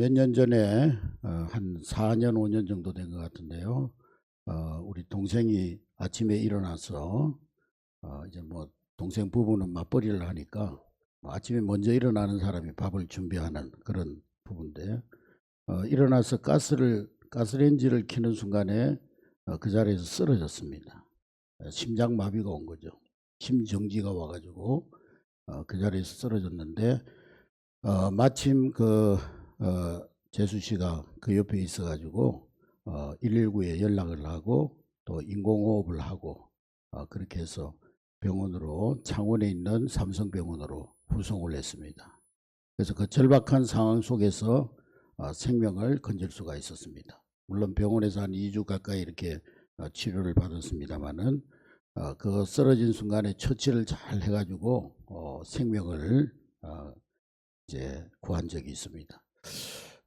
몇 년 전에 한 4년 5년 정도 된 것 같은데요. 우리 동생이 아침에 일어나서 이제 뭐 동생 부부는 맞벌이를 하니까 아침에 먼저 일어나는 사람이 밥을 준비하는 그런 부분인데, 일어나서 가스레인지를 켜는 순간에 그 자리에서 쓰러졌습니다. 심장마비가 온 거죠. 심정지가 와가지고 그 자리에서 쓰러졌는데, 마침 재수 씨가 그 옆에 있어가지고 119에 연락을 하고 또 인공호흡을 하고 그렇게 해서 병원으로, 창원에 있는 삼성병원으로 후송을 했습니다. 그래서 그 절박한 상황 속에서 생명을 건질 수가 있었습니다. 물론 병원에서 한 2주 가까이 이렇게 치료를 받았습니다만은 그 쓰러진 순간에 처치를 잘 해가지고 생명을 이제 구한 적이 있습니다.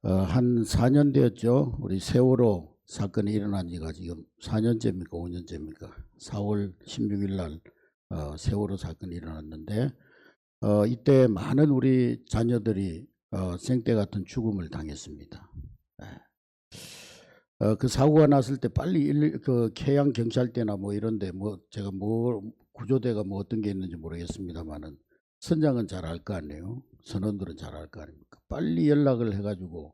한 4년 되었죠. 우리 세월호 사건이 일어난 지가 지금 4년째입니까 5년째입니까? 4월 16일 날 세월호 사건이 일어났는데, 이때 많은 우리 자녀들이 생떼 같은 죽음을 당했습니다. 그 사고가 났을 때 빨리 그 계양 경찰대나 뭐 이런데 제가 구조대가 어떤 게 있는지 모르겠습니다만은 선장은 잘 알 거 아니에요. 선원들은 잘 알 거 아닙니까? 빨리 연락을 해가지고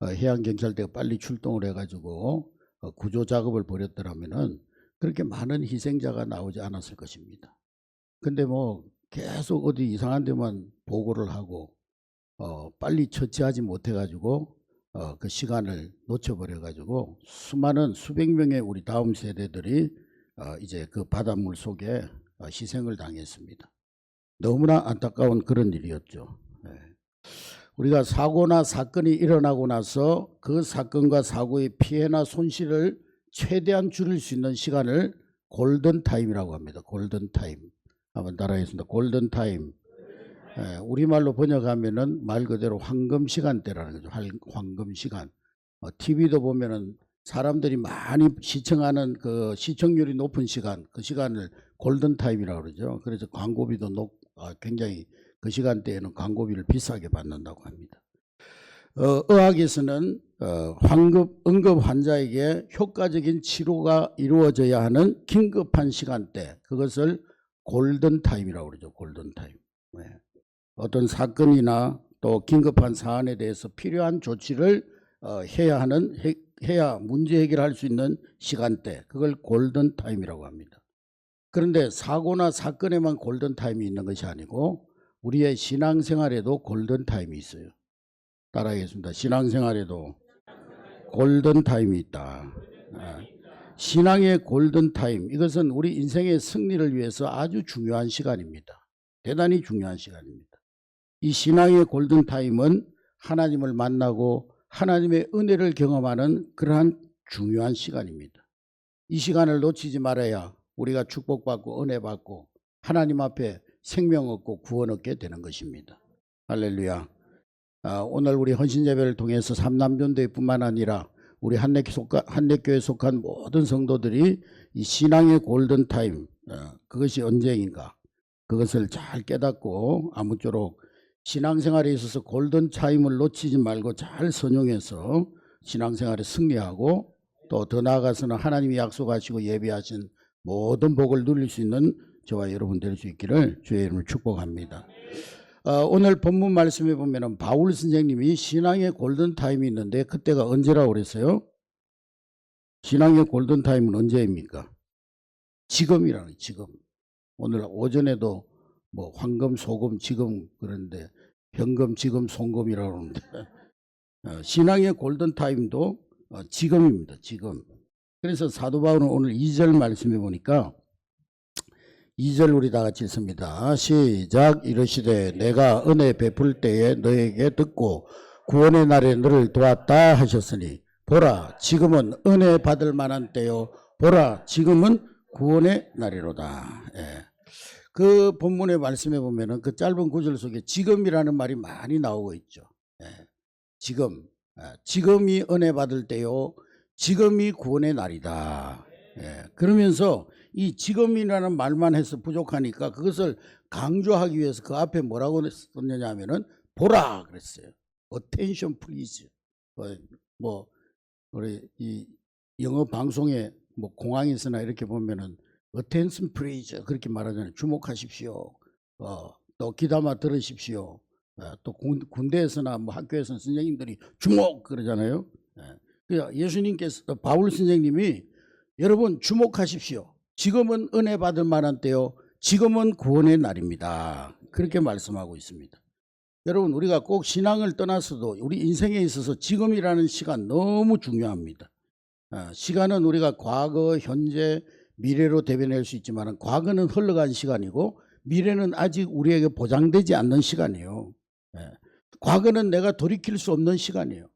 해양경찰대가 빨리 출동을 해가지고 구조 작업을 벌였더라면은 그렇게 많은 희생자가 나오지 않았을 것입니다. 근데 계속 어디 이상한 데만 보고를 하고 빨리 처치하지 못해가지고 그 시간을 놓쳐버려가지고 수많은 수백 명의 우리 다음 세대들이 이제 그 바닷물 속에 희생을 당했습니다. 너무나 안타까운 그런 일이었죠. 우리가 사고나 사건이 일어나고 나서 그 사건과 사고의 피해나 손실을 최대한 줄일 수 있는 시간을 골든타임이라고 합니다. 골든타임. 한번 따라하겠습니다. 골든타임. 우리말로 번역하면은 말 그대로 황금시간대라는 거죠. 황금시간. TV도 보면은 사람들이 많이 시청하는 그 시청률이 높은 시간, 그 시간을 골든타임이라고 그러죠. 그래서 광고비도 굉장히 그 시간대에는 광고비를 비싸게 받는다고 합니다. 의학에서는 응급 환자에게 효과적인 치료가 이루어져야 하는 긴급한 시간대, 그것을 골든타임이라고 그러죠. 골든타임. 어떤 사건이나 또 긴급한 사안에 대해서 필요한 조치를 해야 문제 해결할 수 있는 시간대, 그걸 골든타임이라고 합니다. 그런데 사고나 사건에만 골든타임이 있는 것이 아니고 우리의 신앙생활에도 골든타임이 있어요. 따라하겠습니다. 신앙생활에도 골든타임이 있다. 신앙의 골든타임, 이것은 우리 인생의 승리를 위해서 아주 중요한 시간입니다. 대단히 중요한 시간입니다. 이 신앙의 골든타임은 하나님을 만나고 하나님의 은혜를 경험하는 그러한 중요한 시간입니다. 이 시간을 놓치지 말아야 우리가 축복받고 은혜받고 하나님 앞에 생명 얻고 구원 얻게 되는 것입니다. 할렐루야. 오늘 우리 헌신예배를 통해서 삼남전도회뿐만 아니라 우리 한례교회에 속한 모든 성도들이 이 신앙의 골든타임, 그것이 언제인가, 그것을 잘 깨닫고 아무쪼록 신앙생활에 있어서 골든타임을 놓치지 말고 잘 선용해서 신앙생활에 승리하고 또 더 나아가서는 하나님이 약속하시고 예비하신 모든 복을 누릴 수 있는 저와 여러분 될 수 있기를 주의 이름으로 축복합니다. 오늘 본문 말씀에 보면은 바울 선생님이 신앙의 골든타임이 있는데 그때가 언제라고 그랬어요? 신앙의 골든타임은 언제입니까? 지금이라는 거예요. 지금. 오늘 오전에도 황금, 소금, 지금 그런데 현금, 지금, 송금이라고 하는데 신앙의 골든타임도 지금입니다. 지금. 그래서 사도 바울은 오늘 2절 말씀해 보니까 2절 우리 다 같이 읽습니다. 시작. 이르시되 내가 은혜 베풀 때에 너에게 듣고 구원의 날에 너를 도왔다 하셨으니 보라 지금은 은혜 받을 만한 때요 보라 지금은 구원의 날이로다. 그 본문의 말씀에 보면은 그 짧은 구절 속에 지금이라는 말이 많이 나오고 있죠. 지금이 은혜 받을 때요 지금이 구원의 날이다. 그러면서 이 지금이라는 말만 해서 부족하니까 그것을 강조하기 위해서 그 앞에 뭐라고 썼느냐 하면은 보라 그랬어요. Attention please. 뭐 우리 이 영어 방송에 뭐 공항에서나 이렇게 보면은 attention please 그렇게 말하잖아요. 주목하십시오. 또 귀담아 들으십시오. 또 군대에서나 뭐 학교에서는 선생님들이 주목 그러잖아요. 그러니까 예수님께서 바울 선생님이 여러분 주목하십시오. 지금은 은혜 받을 만한 때요. 지금은 구원의 날입니다. 그렇게 말씀하고 있습니다. 여러분 우리가 꼭 신앙을 떠나서도 우리 인생에 있어서 지금이라는 시간 너무 중요합니다. 시간은 우리가 과거, 현재, 미래로 대변할 수 있지만 과거는 흘러간 시간이고 미래는 아직 우리에게 보장되지 않는 시간이에요. 과거는 내가 돌이킬 수 없는 시간이에요.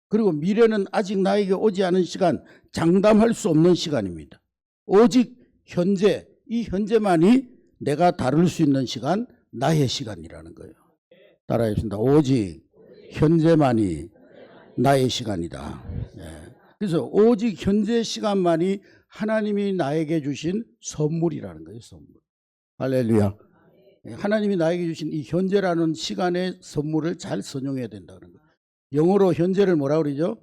그리고 미래는 아직 나에게 오지 않은 시간, 장담할 수 없는 시간입니다. 오직 현재, 이 현재만이 내가 다룰 수 있는 시간, 나의 시간이라는 거예요. 따라해보겠습니다. 오직 현재만이 나의 시간이다. 그래서 오직 현재 시간만이 하나님이 나에게 주신 선물이라는 거예요. 선물. 할렐루야. 하나님이 나에게 주신 이 현재라는 시간의 선물을 잘 선용해야 된다는 거예요. 영어로 현재를 뭐라 그러죠?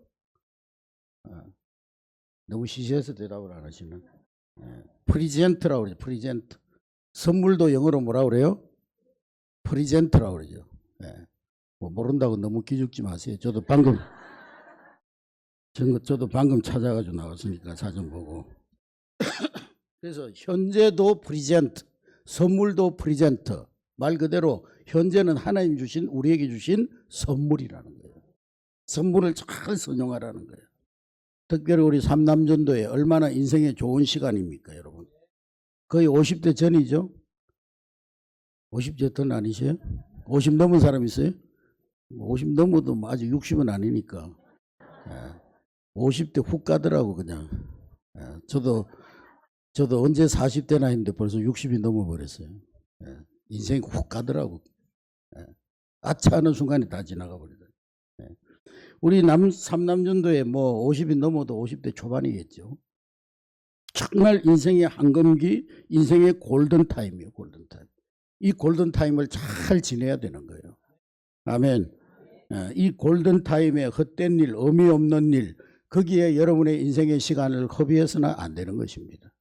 너무 시시해서 대답을 안 하시는. 프리젠트라고 그러죠. 프리젠트. 선물도 영어로 뭐라 그래요? 프리젠트라고 그러죠. 뭐 모른다고 너무 기죽지 마세요. 저도 방금 찾아가지고 나왔으니까 사전 보고. 그래서 현재도 프리젠트, 선물도 프리젠트. 말 그대로 현재는 하나님 주신 우리에게 주신 선물이라는 거예요. 선물을 잘 선용하라는 거예요. 특별히 우리 삼남전도에 얼마나 인생에 좋은 시간입니까, 여러분? 거의 50대 전이죠? 50대 전 아니세요? 50 넘은 사람 있어요? 50 넘어도 아직 60은 아니니까. 50대 훅 가더라고 그냥. 저도 언제 40대나 했는데 벌써 60이 넘어버렸어요. 인생이 훅 가더라고. 아차 하는 순간에 다 지나가 버리더라고요. 우리 삼남전도에 뭐 50이 넘어도 50대 초반이겠죠. 정말 인생의 황금기, 인생의 골든타임이에요. 골든타임. 이 골든타임을 잘 지내야 되는 거예요. 아멘. 이 골든타임에 헛된 일, 의미 없는 일, 거기에 여러분의 인생의 시간을 허비해서는 안 되는 것입니다.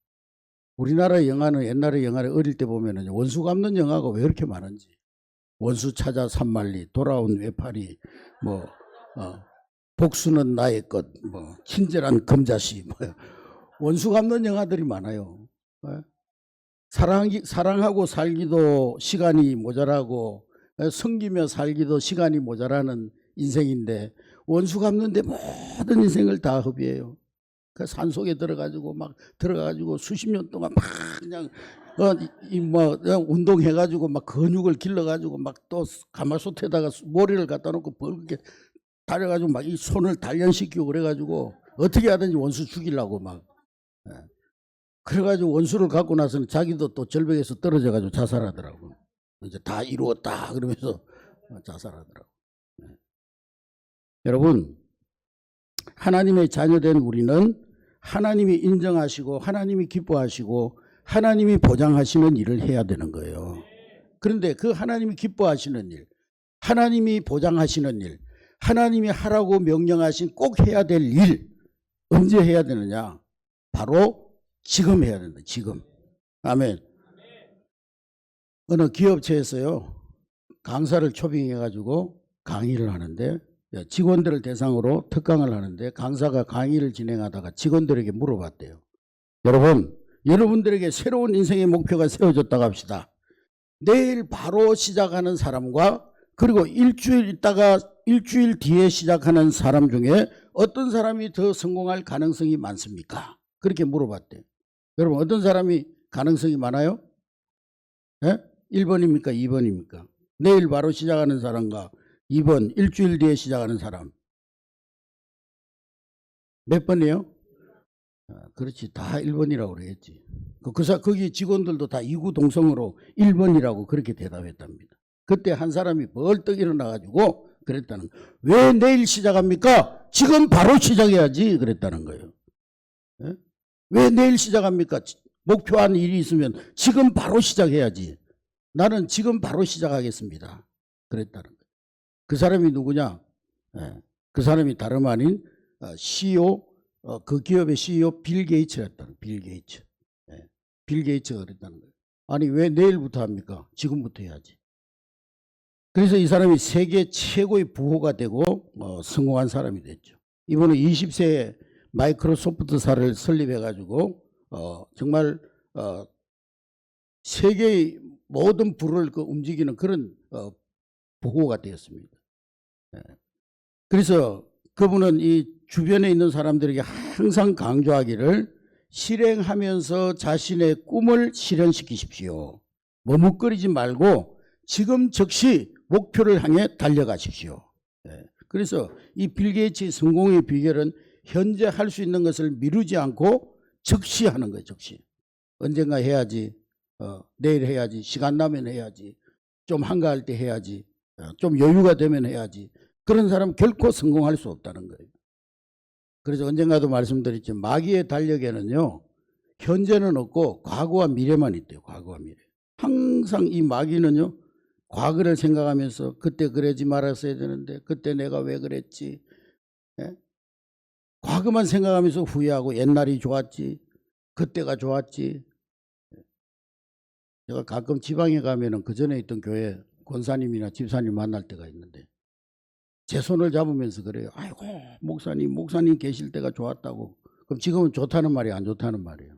우리나라 영화는 옛날에 영화를 어릴 때 보면 원수 갚는 영화가 왜 이렇게 많은지. 원수 찾아 산만리, 돌아온 외파리, 뭐 복수는 나의 것, 뭐 친절한 금자씨, 뭐 원수 갚는 영화들이 많아요. 사랑하고 살기도 시간이 모자라고 섬기며 살기도 시간이 모자라는 인생인데 원수 갚는데 모든 인생을 다 허비해요. 그 산속에 들어가가지고 수십 년 동안 막 그냥 그냥 운동해가지고 막 근육을 길러가지고 막 또 가마솥에다가 모래를 갖다 놓고 벌겋게 달려가지고 막 이 손을 단련시키고 그래가지고 어떻게 하든지 원수 죽이려고 막. 그래가지고 원수를 갖고 나서는 자기도 또 절벽에서 떨어져가지고 자살하더라고. 이제 다 이루었다 그러면서 자살하더라고. 여러분, 하나님의 자녀된 우리는 하나님이 인정하시고 하나님이 기뻐하시고 하나님이 보장하시는 일을 해야 되는 거예요. 그런데 그 하나님이 기뻐하시는 일, 하나님이 보장하시는 일, 하나님이 하라고 명령하신 꼭 해야 될 일, 언제 해야 되느냐? 바로 지금 해야 된다. 지금. 아멘. 어느 기업체에서요, 강사를 초빙해가지고 강의를 하는데 직원들을 대상으로 특강을 하는데 강사가 강의를 진행하다가 직원들에게 물어봤대요. 여러분들에게 새로운 인생의 목표가 세워졌다고 합시다. 내일 바로 시작하는 사람과 그리고 일주일 뒤에 시작하는 사람 중에 어떤 사람이 더 성공할 가능성이 많습니까? 그렇게 물어봤대요. 여러분 어떤 사람이 가능성이 많아요? 1번입니까? 2번입니까? 내일 바로 시작하는 사람과 2번 일주일 뒤에 시작하는 사람. 몇 번이에요? 그렇지. 다 1번이라고 그랬지. 거기 직원들도 다 이구동성으로 1번이라고 그렇게 대답했답니다. 그때 한 사람이 벌떡 일어나가지고 그랬다는 거예요. 왜 내일 시작합니까? 지금 바로 시작해야지 그랬다는 거예요. 왜 내일 시작합니까? 목표한 일이 있으면 지금 바로 시작해야지. 나는 지금 바로 시작하겠습니다. 그랬다는 거예요. 그 사람이 누구냐? 그 사람이 다름 아닌 CEO, 그 기업의 CEO 빌 게이츠였다는, 빌 게이츠. 예, 빌 게이츠가 그랬다는 거예요. 아니 왜 내일부터 합니까? 지금부터 해야지. 그래서 이 사람이 세계 최고의 부호가 되고 성공한 사람이 됐죠. 이번에 20세에 마이크로소프트사를 설립해가지고 정말 세계의 모든 부를 움직이는 그런 부호가 되었습니다. 예. 그래서 그분은 이 주변에 있는 사람들에게 항상 강조하기를 실행하면서 자신의 꿈을 실현시키십시오. 머뭇거리지 말고 지금 즉시 목표를 향해 달려가십시오. 예. 그래서 이 빌 게이츠의 성공의 비결은 현재 할 수 있는 것을 미루지 않고 즉시 하는 거예요. 즉시. 언젠가 해야지. 내일 해야지. 시간 나면 해야지. 좀 한가할 때 해야지. 좀 여유가 되면 해야지. 그런 사람 결코 성공할 수 없다는 거예요. 그래서 언젠가도 말씀드렸지만 마귀의 달력에는요. 현재는 없고 과거와 미래만 있대요. 과거와 미래. 항상 이 마귀는요. 과거를 생각하면서 그때 그러지 말았어야 되는데 그때 내가 왜 그랬지. 예? 과거만 생각하면서 후회하고 옛날이 좋았지. 그때가 좋았지. 제가 가끔 지방에 가면은 그 전에 있던 교회 권사님이나 집사님 만날 때가 있는데 제 손을 잡으면서 그래요. 아이고 목사님 계실 때가 좋았다고. 그럼 지금은 좋다는 말이 안 좋다는 말이에요.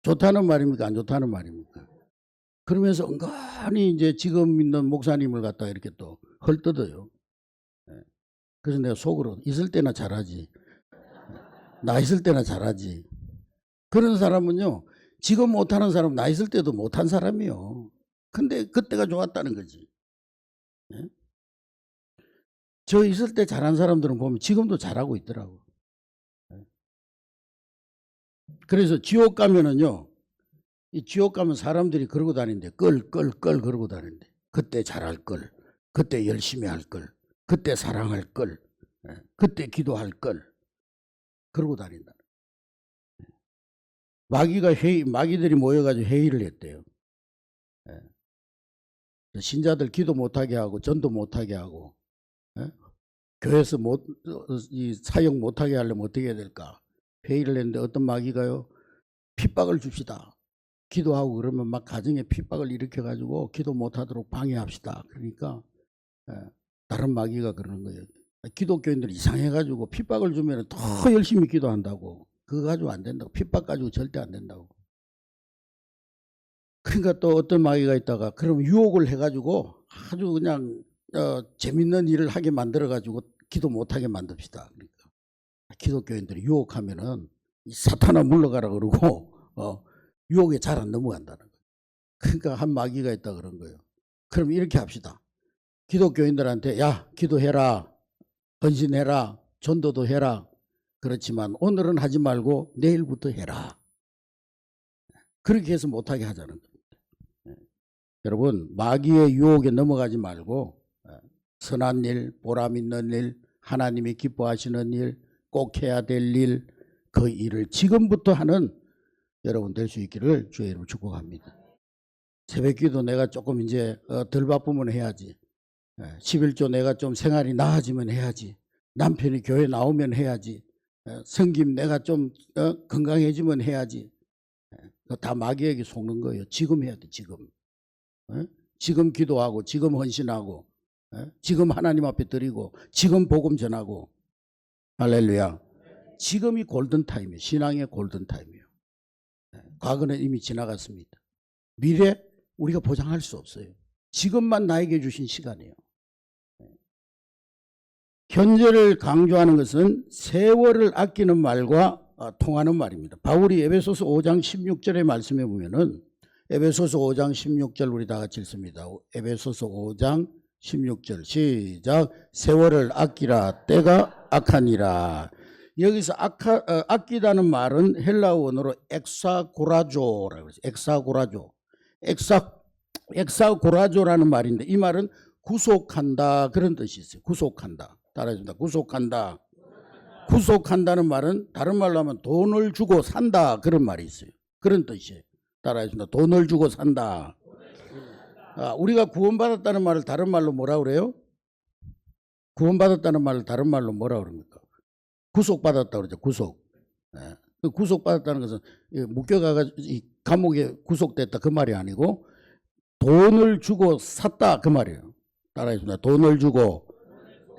좋다는 말입니까? 안 좋다는 말입니까? 그러면서 은근히 이제 지금 있는 목사님을 갖다가 이렇게 또 헐뜯어요. 그래서 내가 속으로 있을 때나 잘하지. 나 있을 때나 잘하지. 그런 사람은요. 지금 못하는 사람은 나 있을 때도 못한 사람이요. 근데 그때가 좋았다는 거지. 예? 저 있을 때 잘한 사람들은 보면 지금도 잘하고 있더라고. 그래서 지옥 가면은요. 이 지옥 가면 사람들이 그러고 다니는데 끌 그러고 다니는데 그때 잘할 걸, 그때 열심히 할 걸, 그때 사랑할 걸, 그때 기도할 걸 그러고 다닌다. 마귀들이 모여가지고 회의를 했대요. 신자들 기도 못하게 하고 전도 못하게 하고 교회에서 사역 못하게 하려면 어떻게 해야 될까? 회의를 했는데 어떤 마귀가요. 핍박을 줍시다. 기도하고 그러면 막 가정에 핍박을 일으켜가지고 기도 못하도록 방해합시다. 그러니까 다른 마귀가 그러는 거예요. 기독교인들 이상해가지고 핍박을 주면 더 열심히 기도한다고. 그거 가지고 안 된다고. 핍박 가지고 절대 안 된다고. 그러니까 또 어떤 마귀가 있다가 그럼 유혹을 해가지고 아주 그냥 재밌는 일을 하게 만들어가지고 기도 못하게 만듭시다. 그러니까 기독교인들이 유혹하면은 사탄아 물러가라 그러고 유혹에 잘 안 넘어간다는 거예요. 그러니까 한 마귀가 있다 그런 거예요. 그럼 이렇게 합시다. 기독교인들한테 야 기도해라. 헌신해라. 전도도 해라. 그렇지만 오늘은 하지 말고 내일부터 해라. 그렇게 해서 못하게 하자는 겁니다. 여러분 마귀의 유혹에 넘어가지 말고 선한 일, 보람 있는 일, 하나님이 기뻐하시는 일, 꼭 해야 될 일, 그 일을 지금부터 하는 여러분 될 수 있기를 주의 이름으로 축복합니다. 새벽기도 내가 조금 이제 덜 바쁘면 해야지. 11조 내가 좀 생활이 나아지면 해야지. 남편이 교회 나오면 해야지. 성김 내가 좀 건강해지면 해야지. 다 마귀에게 속는 거예요. 지금 해야 돼. 지금. 지금 기도하고 지금 헌신하고 지금 하나님 앞에 드리고 지금 복음 전하고 할렐루야. 지금이 골든타임이에요. 신앙의 골든타임이에요. 과거는 이미 지나갔습니다. 미래 우리가 보장할 수 없어요. 지금만 나에게 주신 시간이에요. 현재를 강조하는 것은 세월을 아끼는 말과 통하는 말입니다. 바울이 에베소서 5장 16절의 말씀에 보면은 에베소서 5장 16절 우리 다 같이 읽습니다. 에베소서 5장 16절 시작. 세월을 아끼라 때가 악하니라. 여기서 아끼다는 말은 헬라어 원어로 엑사고라조라고 해서 엑사고라조라는 말인데 이 말은 구속한다 그런 뜻이 있어요. 구속한다. 따라해준다. 구속한다. 구속한다는 말은 다른 말로 하면 돈을 주고 산다 그런 말이 있어요. 그런 뜻이에요. 따라해준다. 돈을 주고 산다. 우리가 구원받았다는 말을 다른 말로 뭐라 그래요? 구원받았다는 말을 다른 말로 뭐라 그럽니까? 구속받았다 그러죠. 구속. 예. 그 구속받았다는 것은 묶여가지고 감옥에 구속됐다 그 말이 아니고 돈을 주고 샀다 그 말이에요. 따라해봅니다. 돈을 주고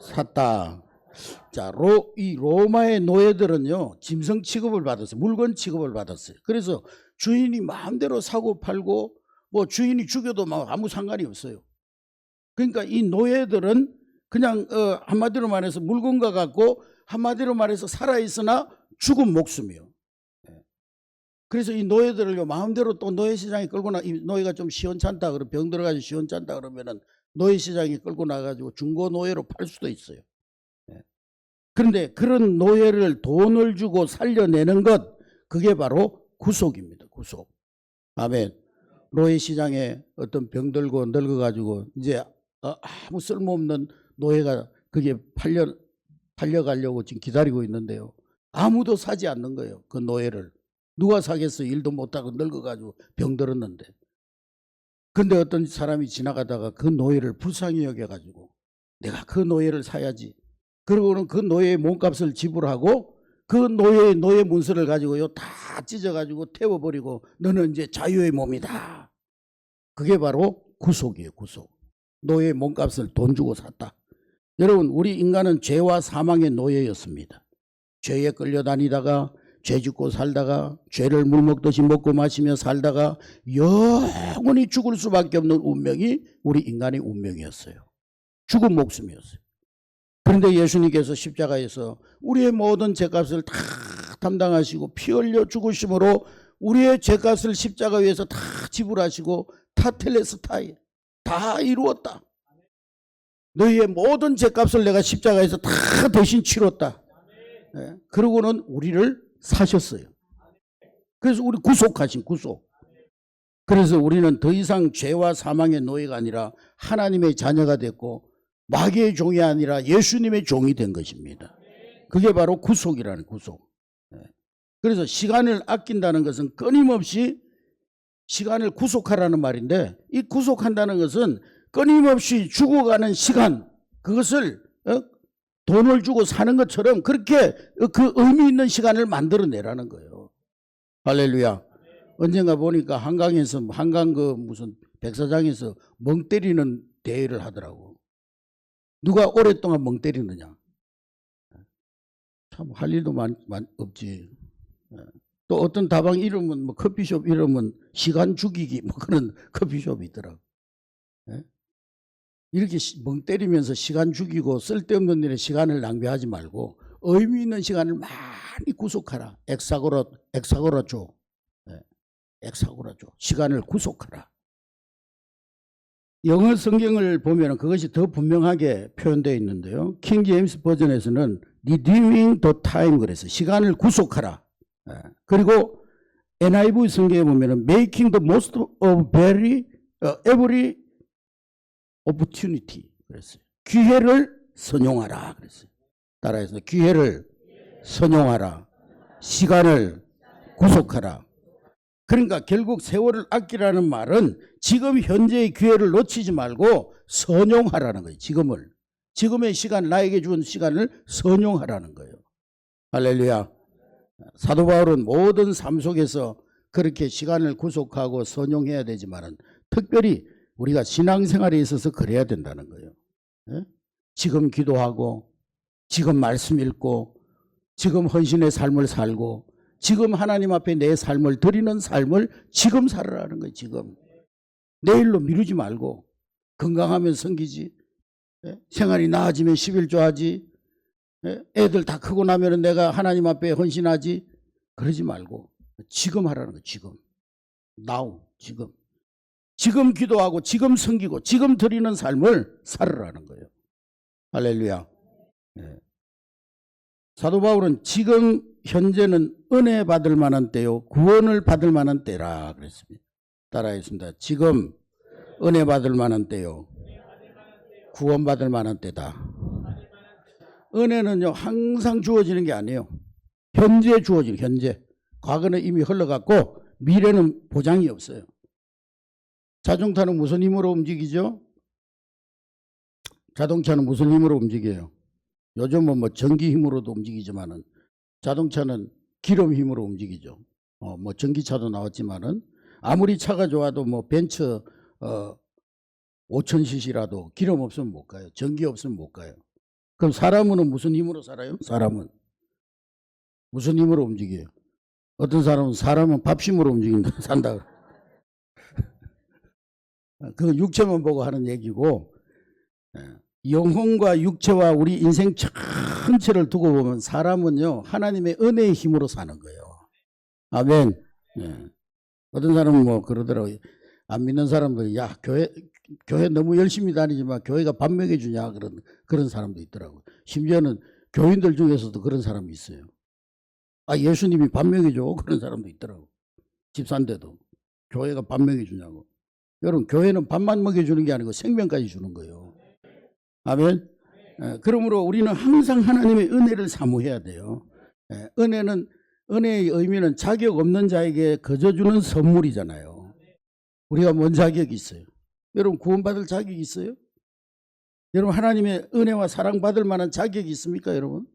샀다. 자, 이 로마의 노예들은요, 짐승 취급을 받았어요. 물건 취급을 받았어요. 그래서 주인이 마음대로 사고 팔고, 뭐 주인이 죽여도 막 아무 상관이 없어요. 그러니까 이 노예들은 그냥, 한마디로 말해서 물건과 같고, 한마디로 말해서 살아있으나 죽은 목숨이요. 그래서 이 노예들을요, 마음대로 또 노예 시장에 끌고 이 노예가 좀 시원찮다, 그러면 병 들어가지고 시원찮다 그러면은 노예 시장에 끌고 나가지고 중고 노예로 팔 수도 있어요. 그런데 그런 노예를 돈을 주고 살려내는 것, 그게 바로 구속입니다. 구속. 아멘. 노예 시장에 어떤 병 들고 늙어가지고 이제 아무 쓸모없는 노예가 그게 팔려가려고 지금 기다리고 있는데요. 아무도 사지 않는 거예요. 그 노예를. 누가 사겠어요? 일도 못하고 늙어가지고 병 들었는데. 근데 어떤 사람이 지나가다가 그 노예를 불쌍히 여겨가지고 내가 그 노예를 사야지. 그러고는 그 노예의 몸값을 지불하고 그 노예의 노예 문서를 가지고요 다 찢어가지고 태워버리고 너는 이제 자유의 몸이다. 그게 바로 구속이에요. 구속. 노예의 몸값을 돈 주고 샀다. 여러분, 우리 인간은 죄와 사망의 노예였습니다. 죄에 끌려다니다가 죄 짓고 살다가 죄를 물 먹듯이 먹고 마시며 살다가 영원히 죽을 수밖에 없는 운명이 우리 인간의 운명이었어요. 죽은 목숨이었어요. 그런데 예수님께서 십자가에서 우리의 모든 죄값을 다 담당하시고 피 흘려 죽으심으로 우리의 죄값을 십자가 위에서 다 지불하시고 타텔레스타이 다 이루었다. 너희의 모든 죄값을 내가 십자가에서 다 대신 치렀다. 네. 그러고는 우리를 사셨어요. 그래서 우리 구속하신 구속. 그래서 우리는 더 이상 죄와 사망의 노예가 아니라 하나님의 자녀가 됐고 마귀의 종이 아니라 예수님의 종이 된 것입니다. 그게 바로 구속이라는 구속. 그래서 시간을 아낀다는 것은 끊임없이 시간을 구속하라는 말인데 이 구속한다는 것은 끊임없이 죽어가는 시간 그것을 돈을 주고 사는 것처럼 그렇게 그 의미 있는 시간을 만들어내라는 거예요. 할렐루야. 언젠가 보니까 한강 그 무슨 백사장에서 멍 때리는 대회를 하더라고. 누가 오랫동안 멍 때리느냐. 참 할 일도 없지. 또 어떤 다방 이름은 뭐 커피숍 이름은 시간 죽이기 뭐 그런 커피숍이 있더라고. 이렇게 멍 때리면서 시간 죽이고 쓸데없는 일에 시간을 낭비하지 말고 의미 있는 시간을 많이 구속하라. 엑사고라죠. 엑사고라죠. 시간을 구속하라. 영어 성경을 보면 그것이 더 분명하게 표현되어 있는데요. 킹 제임스 버전에서는 redeeming the time 그래서 시간을 구속하라. 그리고 NIV 성경에 보면 making the most of every opportunity 그랬어요. 기회를 선용하라 그랬어요. 따라해서 기회를 선용하라. 시간을 구속하라. 그러니까 결국 세월을 아끼라는 말은 지금 현재의 기회를 놓치지 말고 선용하라는 거예요. 지금의 시간, 나에게 준 시간을 선용하라는 거예요. 할렐루야. 사도 바울은 모든 삶 속에서 그렇게 시간을 구속하고 선용해야 되지만은 특별히 우리가 신앙생활에 있어서 그래야 된다는 거예요. 지금 기도하고 지금 말씀 읽고 지금 헌신의 삶을 살고 지금 하나님 앞에 내 삶을 드리는 삶을 지금 살아라는 거예요. 지금. 내일로 미루지 말고 건강하면 섬기지. 생활이 나아지면 11조 하지. 애들 다 크고 나면 내가 하나님 앞에 헌신하지. 그러지 말고 지금 하라는 거예요. 지금. now. 지금. 지금 기도하고 지금 섬기고 지금 드리는 삶을 살아라는 거예요. 할렐루야. 사도 바울은 지금 현재는 은혜 받을 만한 때요 구원을 받을 만한 때라 그랬습니다. 따라했습니다. 지금 은혜 받을 만한 때요 구원 받을 만한 때다. 은혜는요 항상 주어지는 게 아니에요. 현재 주어지는 현재. 과거는 이미 흘러갔고 미래는 보장이 없어요. 자동차는 무슨 힘으로 움직이죠? 자동차는 무슨 힘으로 움직여요? 요즘은 뭐 전기 힘으로도 움직이지만은 자동차는 기름 힘으로 움직이죠. 뭐 전기차도 나왔지만은 아무리 차가 좋아도 뭐 벤츠 5000cc라도 기름 없으면 못 가요. 전기 없으면 못 가요. 그럼 사람은 무슨 힘으로 살아요? 사람은 무슨 힘으로 움직여요? 어떤 사람은 밥심으로 움직인다 산다. 그 육체만 보고 하는 얘기고, 영혼과 육체와 우리 인생 전체를 두고 보면 사람은요 하나님의 은혜의 힘으로 사는 거예요. 아멘. 예. 어떤 사람은 뭐 그러더라고요. 안 믿는 사람들이 야 교회 너무 열심히 다니지만 교회가 밥 먹여주냐 그런 사람도 있더라고요. 심지어는 교인들 중에서도 그런 사람이 있어요. 아 예수님이 밥 먹여줘 그런 사람도 있더라고. 집사인데도 교회가 밥 먹여주냐고. 여러분 교회는 밥만 먹여주는 게 아니고 생명까지 주는 거예요. 아멘. 그러므로 우리는 항상 하나님의 은혜를 사모해야 돼요. 은혜의 의미는 자격 없는 자에게 거저 주는 선물이잖아요. 우리가 뭔 자격이 있어요? 여러분 구원받을 자격이 있어요? 여러분 하나님의 은혜와 사랑받을 만한 자격이 있습니까 여러분?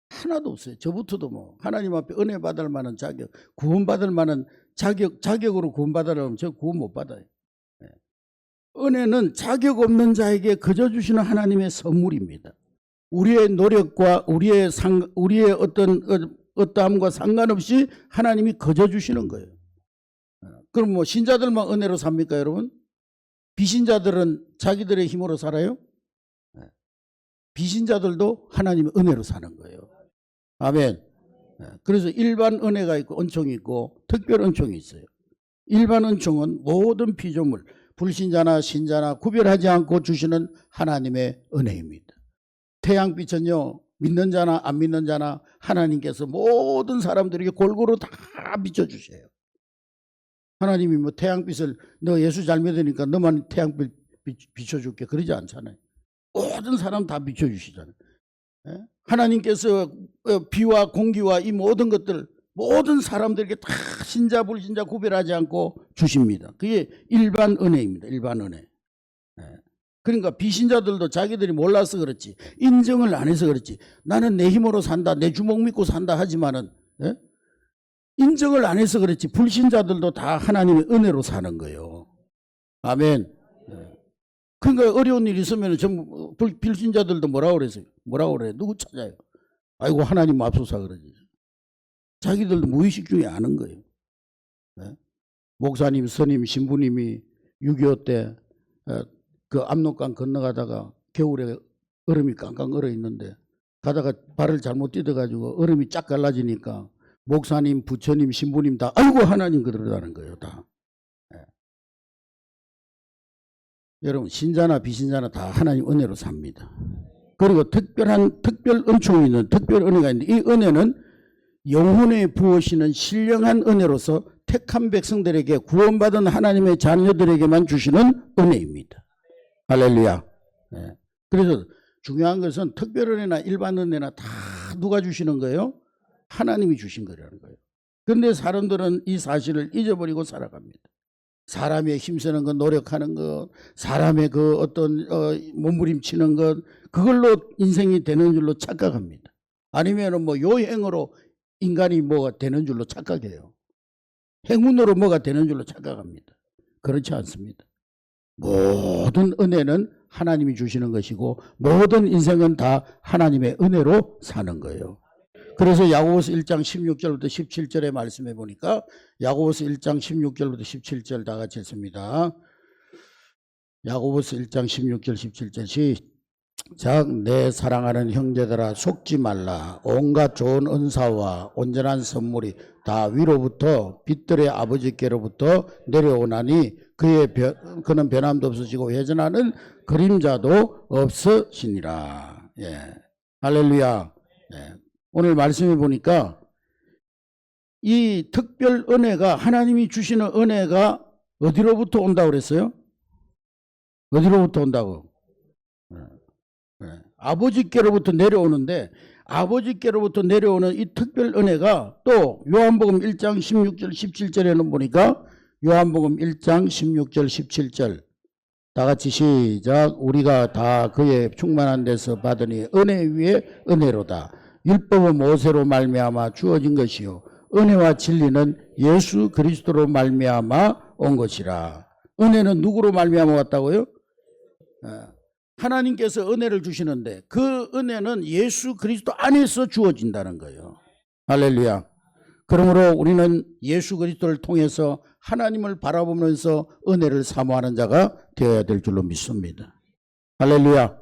하나도 없어요. 저부터도 뭐 하나님 앞에 은혜 받을 만한 자격, 구원받을 만한 자격으로 구원받으려면 저 구원 못 받아요. 은혜는 자격 없는 자에게 거저 주시는 하나님의 선물입니다. 우리의 노력과 우리의 어떠함과 상관없이 하나님이 거저 주시는 거예요. 그럼 뭐 신자들만 은혜로 삽니까 여러분? 비신자들은 자기들의 힘으로 살아요? 비신자들도 하나님의 은혜로 사는 거예요. 아멘. 그래서 일반 은혜가 있고 은총이 있고 특별 은총이 있어요. 일반 은총은 모든 피조물 불신자나 신자나 구별하지 않고 주시는 하나님의 은혜입니다. 태양빛은요 믿는 자나 안 믿는 자나 하나님께서 모든 사람들에게 골고루 다 비춰주세요. 하나님이 뭐 태양빛을 너 예수 잘 믿으니까 너만 태양빛 비춰줄게 그러지 않잖아요. 모든 사람 다 비춰주시잖아요. 하나님께서 비와 공기와 이 모든 것들 모든 사람들에게 다 신자 불신자 구별하지 않고 주십니다. 그게 일반 은혜입니다. 일반 은혜. 그러니까 비신자들도 자기들이 몰라서 그렇지 인정을 안 해서 그렇지 나는 내 힘으로 산다 내 주먹 믿고 산다 하지만은 인정을 안 해서 그렇지 불신자들도 다 하나님의 은혜로 사는 거예요. 아멘. 그러니까 어려운 일이 있으면 전부 불신자들도 뭐라고 그랬어요? 뭐라고 그래? 누구 찾아요? 아이고 하나님 앞서서 그러지. 자기들도 무의식 중에 아는 거예요. 목사님, 스님, 신부님이 6.25 때 그 압록강 건너가다가 겨울에 얼음이 깡깡 얼어 있는데 가다가 발을 잘못 디뎌가지고 얼음이 쫙 갈라지니까 목사님, 부처님, 신부님 다 아이고 하나님 그러다는 거예요. 다. 여러분 신자나 비신자나 다 하나님 은혜로 삽니다. 그리고 특별 은총이 있는 특별 은혜가 있는데 이 은혜는 영혼에 부으시는 신령한 은혜로서 택한 백성들에게 구원받은 하나님의 자녀들에게만 주시는 은혜입니다. 할렐루야. 그래서 중요한 것은 특별 은혜나 일반 은혜나 다 누가 주시는 거예요? 하나님이 주신 거라는 거예요. 그런데 사람들은 이 사실을 잊어버리고 살아갑니다. 사람의 힘쓰는 것, 노력하는 것, 사람의 그 어떤 몸부림치는 것, 그걸로 인생이 되는 줄로 착각합니다. 아니면은 뭐 요행으로 인간이 뭐가 되는 줄로 착각해요. 행운으로 뭐가 되는 줄로 착각합니다. 그렇지 않습니다. 모든 은혜는 하나님이 주시는 것이고 모든 인생은 다 하나님의 은혜로 사는 거예요. 그래서 야고보서 1장 16절부터 17절에 말씀해 보니까 야고보서 1장 16절부터 17절 다 같이 했습니다. 야고보서 1장 16절 17절 시작. 내 사랑하는 형제들아 속지 말라. 온갖 좋은 은사와 온전한 선물이 다 위로부터 빛들의 아버지께로부터 내려오나니 그는 변함도 없으시고 회전하는 그림자도 없으시니라. 예. 할렐루야. 예. 오늘 말씀해 보니까 이 특별 은혜가 하나님이 주시는 은혜가 어디로부터 온다고 그랬어요? 어디로부터 온다고? 아버지께로부터 내려오는데 아버지께로부터 내려오는 이 특별 은혜가 또 요한복음 1장 16절 17절에는 보니까 요한복음 1장 16절 17절 다 같이 시작. 우리가 다 그의 충만한 데서 받으니 은혜 위에 은혜로다. 율법은 모세로 말미암아 주어진 것이요 은혜와 진리는 예수 그리스도로 말미암아 온 것이라. 은혜는 누구로 말미암아 왔다고요? 하나님께서 은혜를 주시는데 그 은혜는 예수 그리스도 안에서 주어진다는 거예요. 할렐루야. 그러므로 우리는 예수 그리스도를 통해서 하나님을 바라보면서 은혜를 사모하는 자가 되어야 될 줄로 믿습니다. 할렐루야.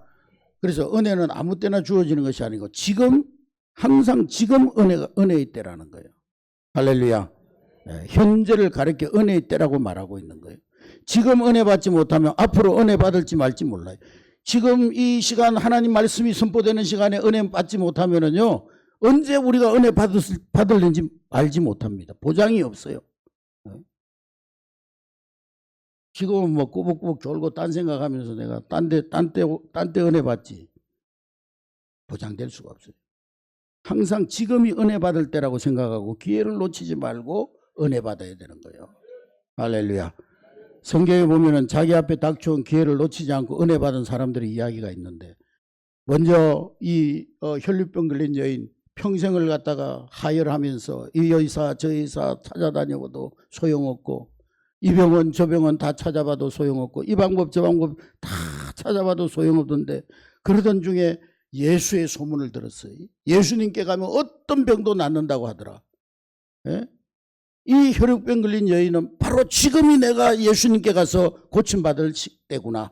그래서 은혜는 아무 때나 주어지는 것이 아니고 지금 항상 지금 은혜의 때라는 거예요. 할렐루야. 현재를 가리켜 은혜의 때라고 말하고 있는 거예요. 지금 은혜 받지 못하면 앞으로 은혜 받을지 말지 몰라요. 지금 이 시간 하나님 말씀이 선포되는 시간에 은혜 받지 못하면은요 언제 우리가 은혜 받을는지 알지 못합니다. 보장이 없어요. 지금은 뭐 꾸벅꾸벅 졸고 딴 생각하면서 내가 딴 데 은혜 받지 보장될 수가 없어요. 항상 지금이 은혜 받을 때라고 생각하고 기회를 놓치지 말고 은혜 받아야 되는 거예요. 할렐루야. 성경에 보면은 자기 앞에 닥쳐온 기회를 놓치지 않고 은혜 받은 사람들의 이야기가 있는데 먼저 이 혈류병 걸린 여인 평생을 갖다가 하혈하면서 이 의사 저 의사 찾아다녀도 소용없고 이 병원 저 병원 다 찾아봐도 소용없고 이 방법 저 방법 다 찾아봐도 소용없던데 그러던 중에 예수의 소문을 들었어요. 예수님께 가면 어떤 병도 낫는다고 하더라. 예? 이 혈육병 걸린 여인은 바로 지금이 내가 예수님께 가서 고침받을 때구나.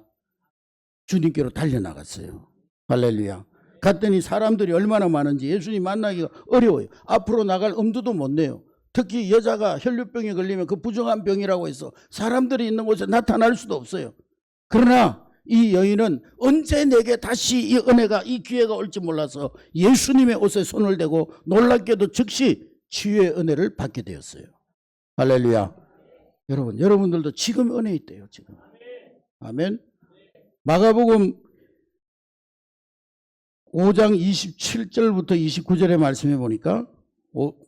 주님께로 달려나갔어요. 할렐루야. 갔더니 사람들이 얼마나 많은지 예수님 만나기가 어려워요. 앞으로 나갈 엄두도 못 내요. 특히 여자가 혈류병에 걸리면 그 부정한 병이라고 해서 사람들이 있는 곳에 나타날 수도 없어요. 그러나 이 여인은 언제 내게 다시 이 은혜가 이 기회가 올지 몰라서 예수님의 옷에 손을 대고 놀랍게도 즉시 치유의 은혜를 받게 되었어요. 할렐루야. 여러분들도 지금 은혜 있대요. 지금. 아멘. 마가복음 5장 27절부터 29절의 말씀해 보니까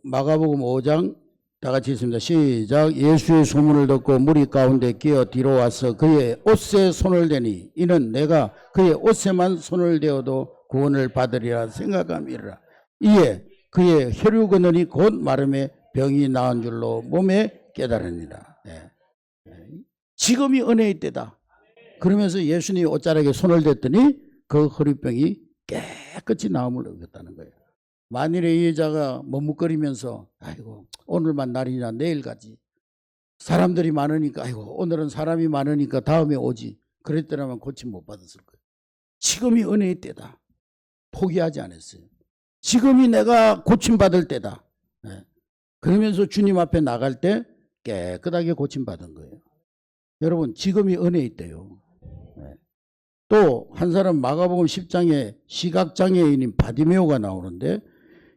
마가복음 5장 다 같이 읽습니다. 시작. 예수의 소문을 듣고 무리 가운데 끼어 뒤로 와서 그의 옷에 손을 대니 이는 내가 그의 옷에만 손을 대어도 구원을 받으리라 생각함이라. 이에 그의 혈육 근원이 곧 마름에 병이 나은 줄로 몸에 깨달으니라. 네. 지금이 은혜의 때다. 그러면서 예수님이 옷자락에 손을 댔더니 그 혈육병이 깨끗이 나음을 얻었다는 거예요. 만일에 이 여자가 머뭇거리면서 아이고 오늘만 날이냐 내일 가지 사람들이 많으니까 아이고 오늘은 사람이 많으니까 다음에 오지 그랬더라면 고침 못 받았을 거예요. 지금이 은혜의 때다. 포기하지 않았어요. 지금이 내가 고침받을 때다. 네. 그러면서 주님 앞에 나갈 때 깨끗하게 고침받은 거예요. 여러분 지금이 은혜의 때요. 네. 또 한 사람 마가복음 10장에 시각장애인인 바디메오가 나오는데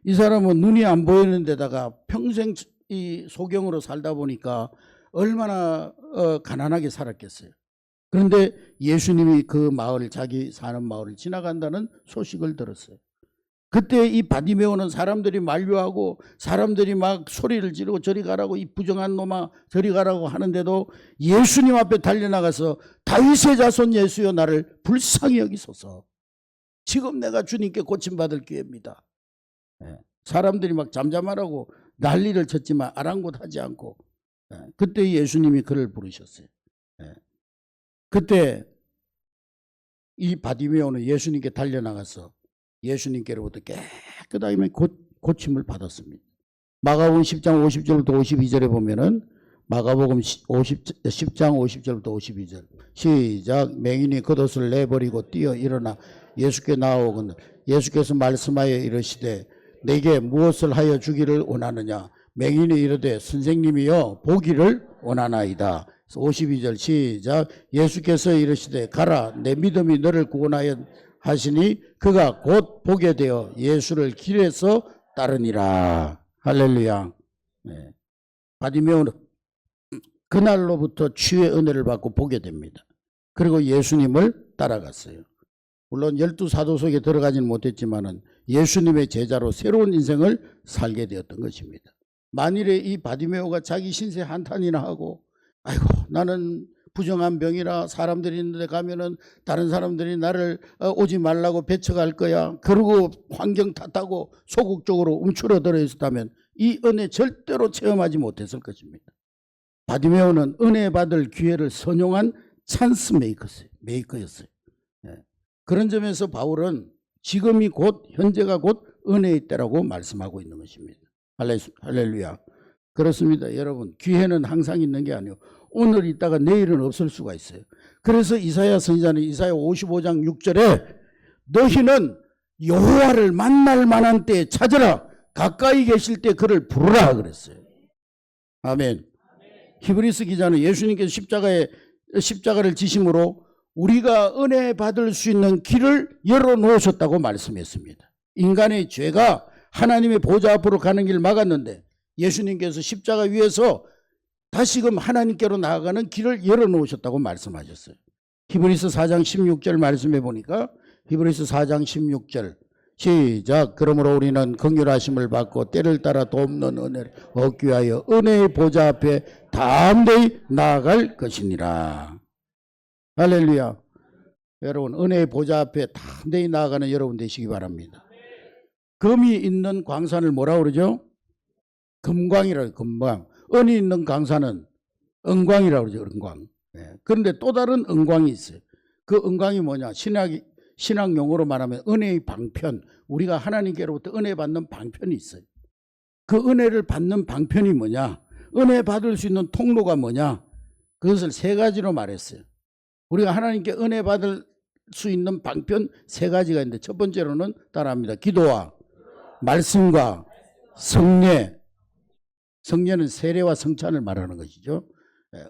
이 사람은 눈이 안 보이는 데다가 평생 이 소경으로 살다 보니까 얼마나 가난하게 살았겠어요. 그런데 예수님이 그 마을 자기 사는 마을을 지나간다는 소식을 들었어요. 그때 이 바디메오는 사람들이 만류하고 사람들이 막 소리를 지르고 저리 가라고 이 부정한 놈아 저리 가라고 하는데도 예수님 앞에 달려나가서 다윗의 자손 예수여 나를 불쌍히 여기소서. 지금 내가 주님께 고침받을 기회입니다. 사람들이 막 잠잠하라고 난리를 쳤지만 아랑곳하지 않고 그때 예수님이 그를 부르셨어요. 그때 이 바디메오는 예수님께 달려나가서 예수님께로부터 깨끗하게 고침을 받았습니다. 마가복음 10장 50절부터 52절에 보면은 마가복음 10장 50절부터 52절 시작. 맹인이 겉옷을 내버리고 뛰어 일어나 예수께 나아오거늘 예수께서 말씀하여 이르시되 내게 무엇을 하여 주기를 원하느냐. 맹인이 이르되 선생님이여 보기를 원하나이다. 52절 시작. 예수께서 이르시되 가라 내 믿음이 너를 구원하여 하시니 그가 곧 보게 되어 예수를 길에서 따르니라. 할렐루야. 네. 바디메오는 그날로부터 치유의 은혜를 받고 보게 됩니다. 그리고 예수님을 따라갔어요. 물론 12사도 속에 들어가지는 못했지만은 예수님의 제자로 새로운 인생을 살게 되었던 것입니다. 만일에 이 바디메오가 자기 신세 한탄이나 하고 아이고 나는 부정한 병이라 사람들이 있는데 가면은 다른 사람들이 나를 오지 말라고 배척할 거야. 그러고 환경 탓하고 소극적으로 움츠러들어 있었다면 이 은혜 절대로 체험하지 못했을 것입니다. 바디메오는 은혜 받을 기회를 선용한 찬스 메이커였어요. 그런 점에서 바울은 지금이 곧 현재가 곧 은혜의 때라고 말씀하고 있는 것입니다. 할렐루야. 그렇습니다. 여러분, 기회는 항상 있는 게 아니에요. 오늘 있다가 내일은 없을 수가 있어요. 그래서 이사야 선지자는 이사야 55장 6절에 너희는 여호와를 만날 만한 때에 찾으라. 가까이 계실 때 그를 부르라 그랬어요. 아멘. 히브리서 기자는 예수님께서 십자가를 지심으로 우리가 은혜 받을 수 있는 길을 열어놓으셨다고 말씀했습니다. 인간의 죄가 하나님의 보좌 앞으로 가는 길을 막았는데 예수님께서 십자가 위에서 다시금 하나님께로 나아가는 길을 열어놓으셨다고 말씀하셨어요. 히브리서 4장 16절 말씀해 보니까 히브리서 4장 16절 시작. 그러므로 우리는 긍휼하심을 받고 때를 따라 돕는 은혜를 얻기 위하여 은혜의 보좌 앞에 담대히 나아갈 것이니라. 할렐루야. 여러분, 은혜의 보좌 앞에 담대히 나아가는 여러분 되시기 바랍니다. 금이 있는 광산을 뭐라 그러죠? 금광이라고. 금광. 은이 있는 광산은 은광이라고 그러죠. 은광. 그런데 또 다른 은광이 있어요. 그 은광이 뭐냐? 신학 용어로 말하면 은혜의 방편. 우리가 하나님께로부터 은혜 받는 방편이 있어요. 그 은혜를 받는 방편이 뭐냐? 은혜 받을 수 있는 통로가 뭐냐? 그것을 세 가지로 말했어요. 우리가 하나님께 은혜 받을 수 있는 방편 세 가지가 있는데 첫 번째로는 따라합니다. 기도와 말씀과 성례. 성례는 세례와 성찬을 말하는 것이죠.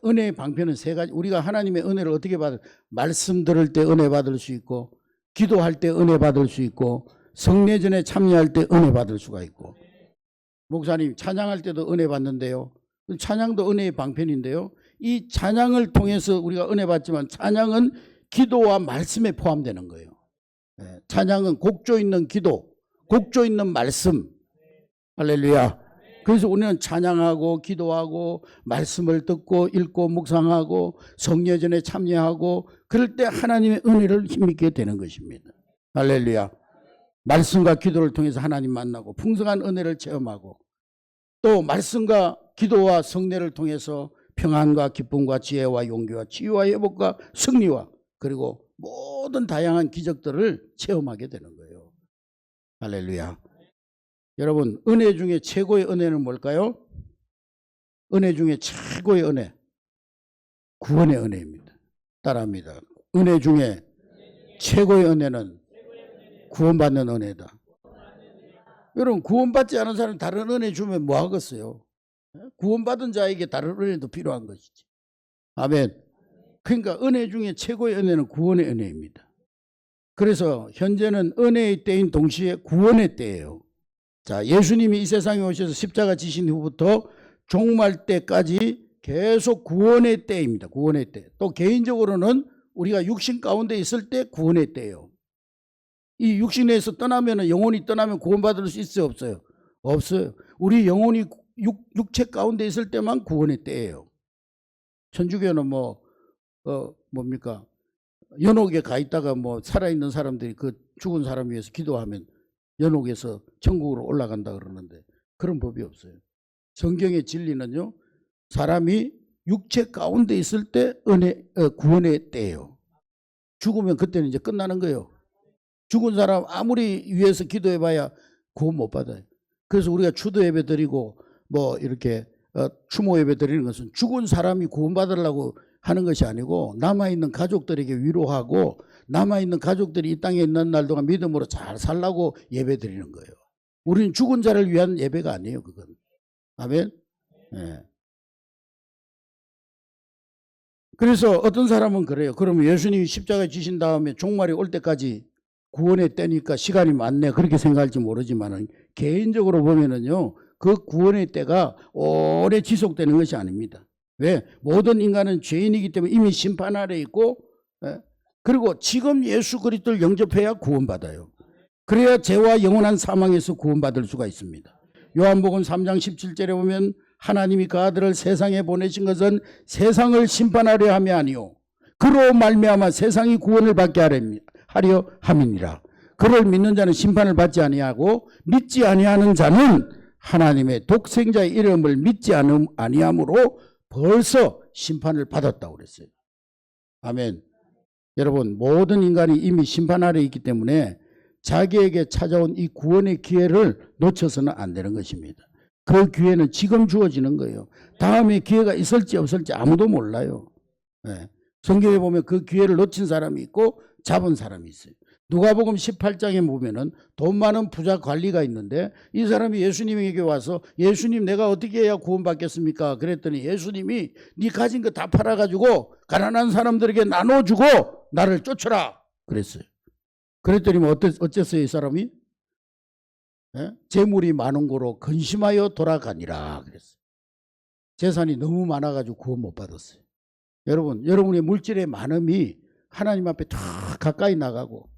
은혜의 방편은 세 가지. 우리가 하나님의 은혜를 어떻게 말씀 들을 때 은혜 받을 수 있고, 기도할 때 은혜 받을 수 있고, 성례전에 참여할 때 은혜 받을 수가 있고. 목사님 찬양할 때도 은혜 받는데요. 찬양도 은혜의 방편인데요. 이 찬양을 통해서 우리가 은혜 받지만 찬양은 기도와 말씀에 포함되는 거예요. 찬양은 곡조 있는 기도, 곡조 있는 말씀. 할렐루야. 그래서 우리는 찬양하고 기도하고 말씀을 듣고 읽고 묵상하고 성례전에 참여하고 그럴 때 하나님의 은혜를 힘입게 되는 것입니다. 할렐루야. 말씀과 기도를 통해서 하나님 만나고 풍성한 은혜를 체험하고 또 말씀과 기도와 성례를 통해서 평안과 기쁨과 지혜와 용기와 치유와 회복과 승리와 그리고 모든 다양한 기적들을 체험하게 되는 거예요. 할렐루야. 여러분, 은혜 중에 최고의 은혜는 뭘까요? 은혜 중에 최고의 은혜, 구원의 은혜입니다. 따라합니다. 은혜 중에 최고의 은혜는 구원받는 은혜다. 여러분, 구원받지 않은 사람 다른 은혜 주면 뭐 하겠어요? 구원받은 자에게 다른 은혜도 필요한 것이지. 아멘. 그러니까 은혜 중에 최고의 은혜는 구원의 은혜입니다. 그래서 현재는 은혜의 때인 동시에 구원의 때예요. 자, 예수님이 이 세상에 오셔서 십자가 지신 후부터 종말 때까지 계속 구원의 때입니다. 구원의 때. 또 개인적으로는 우리가 육신 가운데 있을 때 구원의 때예요. 이 육신에서 떠나면 영혼이 떠나면 구원받을 수 있어요, 없어요? 없어요. 우리 영혼이 육체 가운데 있을 때만 구원의 때예요. 천주교는 뭡니까? 연옥에 가 있다가 살아있는 사람들이 그 죽은 사람 위해서 기도하면 연옥에서 천국으로 올라간다 그러는데 그런 법이 없어요. 성경의 진리는요, 사람이 육체 가운데 있을 때 구원의 때예요. 죽으면 그때는 이제 끝나는 거예요. 죽은 사람 아무리 위해서 기도해봐야 구원 못 받아요. 그래서 우리가 추도 예배 드리고 이렇게 추모 예배 드리는 것은 죽은 사람이 구원받으려고 하는 것이 아니고 남아있는 가족들에게 위로하고 남아있는 가족들이 이 땅에 있는 날 동안 믿음으로 잘 살라고 예배 드리는 거예요. 우리는 죽은 자를 위한 예배가 아니에요, 그건. 아멘. 네. 그래서 어떤 사람은 그래요. 그러면 예수님이 십자가에 지신 다음에 종말이 올 때까지 구원의 때니까 시간이 많네, 그렇게 생각할지 모르지만 개인적으로 보면은요, 그 구원의 때가 오래 지속되는 것이 아닙니다. 왜? 모든 인간은 죄인이기 때문에 이미 심판 아래 있고, 그리고 지금 예수 그리스도를 영접해야 구원받아요. 그래야 죄와 영원한 사망에서 구원받을 수가 있습니다. 요한복음 3장 17절에 보면 하나님이 그 아들을 세상에 보내신 것은 세상을 심판하려 함이 아니요 그로 말미암아 세상이 구원을 받게 하려 함이니라. 그를 믿는 자는 심판을 받지 아니하고 믿지 아니하는 자는 하나님의 독생자의 이름을 믿지 아니함으로 벌써 심판을 받았다고 그랬어요. 아멘. 여러분, 모든 인간이 이미 심판 아래 있기 때문에 자기에게 찾아온 이 구원의 기회를 놓쳐서는 안 되는 것입니다. 그 기회는 지금 주어지는 거예요. 다음에 기회가 있을지 없을지 아무도 몰라요. 네. 성경에 보면 그 기회를 놓친 사람이 있고 잡은 사람이 있어요. 누가복음 18장에 보면은 돈 많은 부자 관리가 있는데 이 사람이 예수님에게 와서 예수님 내가 어떻게 해야 구원받겠습니까? 그랬더니 예수님이 네 가진 거 다 팔아가지고 가난한 사람들에게 나눠주고 나를 쫓으라 그랬어요. 그랬더니 뭐 어쨌어요 이 사람이? 예? 재물이 많은 거로 근심하여 돌아가니라 그랬어요. 재산이 너무 많아가지고 구원 못 받았어요. 여러분, 여러분의 물질의 많음이 하나님 앞에 더 가까이 나가고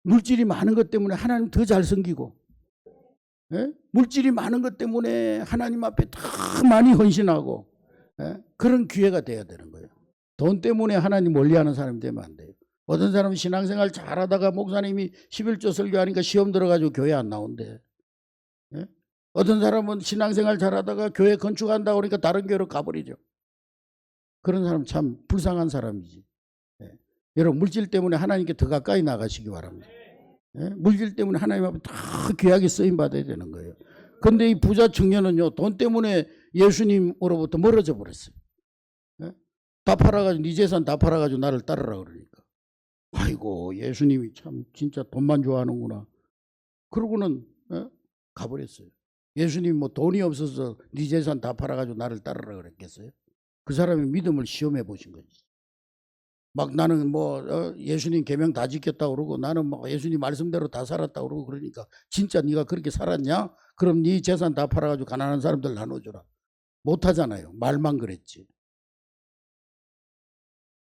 물질이 많은 것 때문에 하나님 더 잘 섬기고 예? 물질이 많은 것 때문에 하나님 앞에 더 많이 헌신하고 예? 그런 기회가 돼야 되는 거예요. 돈 때문에 하나님 멀리하는 사람이 되면 안 돼요. 어떤 사람은 신앙생활 잘하다가 목사님이 11조 설교하니까 시험 들어가지고 교회 안 나온대. 예? 어떤 사람은 신앙생활 잘하다가 교회 건축한다고 그러니까 다른 교회로 가버리죠. 그런 사람 참 불쌍한 사람이지. 예. 여러분 물질 때문에 하나님께 더 가까이 나가시기 바랍니다. 예? 물질 때문에 하나님 앞에 더 귀하게 쓰임받아야 되는 거예요. 그런데 이 부자 청년은요 돈 때문에 예수님으로부터 멀어져 버렸어요. 예? 다 팔아가지고 네 재산 다 팔아가지고 나를 따르라 그러니까 아이고 예수님이 참 진짜 돈만 좋아하는구나 그러고는 가버렸어요. 예수님이 뭐 돈이 없어서 네 재산 다 팔아가지고 나를 따르라 그랬겠어요? 그 사람의 믿음을 시험해 보신 거지. 막 나는 뭐 예수님 계명 다 지켰다고 그러고 나는 막 예수님 말씀대로 다 살았다고 그러고 그러니까 진짜 네가 그렇게 살았냐? 그럼 네 재산 다 팔아가지고 가난한 사람들 나눠줘라. 못하잖아요. 말만 그랬지.